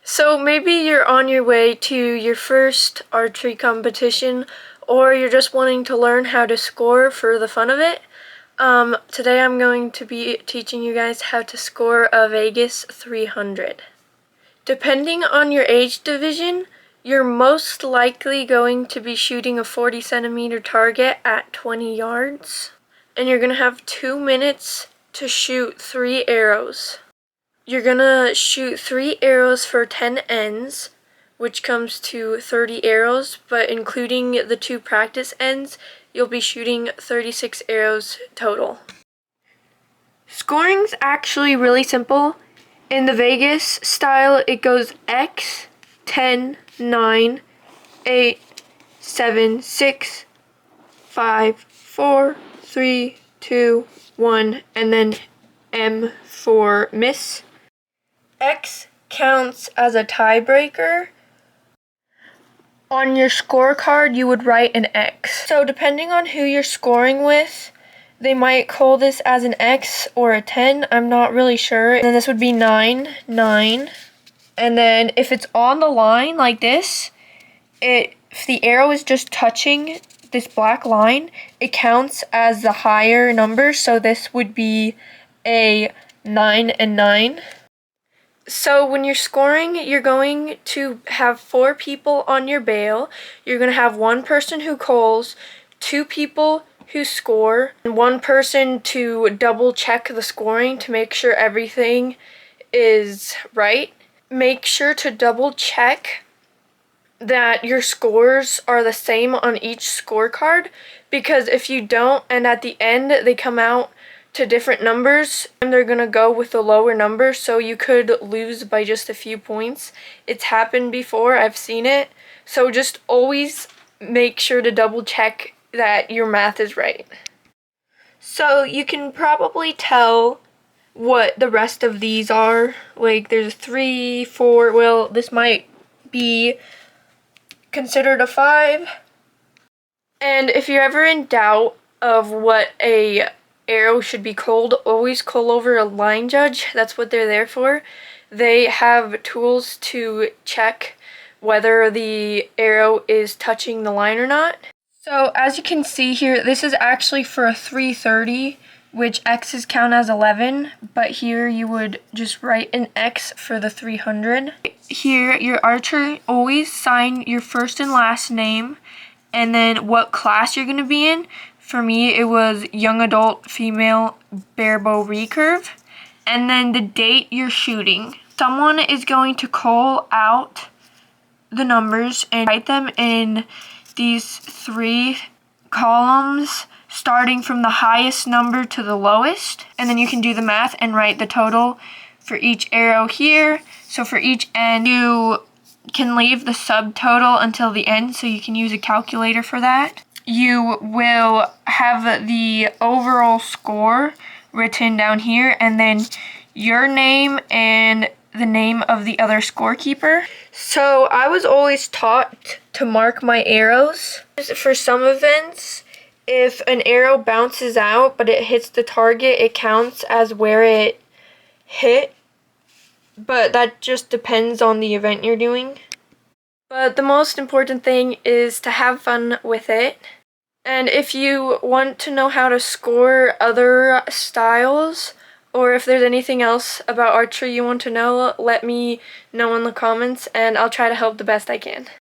So maybe you're on your way to your first archery competition, or you're just wanting to learn how to score for the fun of it. Today I'm going to be teaching you guys how to score a Vegas 300. Depending on your age division, you're most likely going to be shooting a 40 centimeter target at 20 yards. And you're going to have 2 minutes to shoot 3 arrows. You're gonna shoot 3 arrows for 10 ends, which comes to 30 arrows, but including the 2 practice ends, you'll be shooting 36 arrows total. Scoring's actually really simple. In the Vegas style, it goes X, 10, 9, 8, 7, 6, 5, 4, 3, 2, 1, and then M for miss. X counts as a tiebreaker. On your scorecard, you would write an X. So depending on who you're scoring with, they might call this as an X or a 10. I'm not really sure. And then this would be 9, 9. And then if it's on the line like this, if the arrow is just touching this black line, it counts as the higher number. So this would be a 9 and 9. So when you're scoring, you're going to have 4 people on your bail. You're going to have 1 person who calls, 2 people who score, and 1 person to double check the scoring to make sure everything is right. Make sure to double check that your scores are the same on each scorecard, because if you don't and at the end they come out to different numbers, and they're gonna go with the lower number, so you could lose by just a few points. It's happened before, I've seen it. So just always make sure to double check that your math is right. So you can probably tell what the rest of these are. Like there's 3, 4, well, this might be considered a 5. And if you're ever in doubt of what a arrow should be called, always call over a line judge. That's what they're there for. They have tools to check whether the arrow is touching the line or not. So as you can see here, this is actually for a 330, which X's count as 11, but here you would just write an X for the 300. Here, your archer, always sign your first and last name, and then what class you're going to be in. For me, it was young adult female barebow recurve, and then the date you're shooting. Someone is going to call out the numbers and write them in these 3 columns, starting from the highest number to the lowest, and then you can do the math and write the total for each arrow here. So for each end, you can leave the subtotal until the end, so you can use a calculator for that. You will have the overall score written down here, and then your name and the name of the other scorekeeper. So I was always taught to mark my arrows. For some events, if an arrow bounces out but it hits the target, it counts as where it hit. But that just depends on the event you're doing. But the most important thing is to have fun with it. And if you want to know how to score other styles, or if there's anything else about archery you want to know, let me know in the comments and I'll try to help the best I can.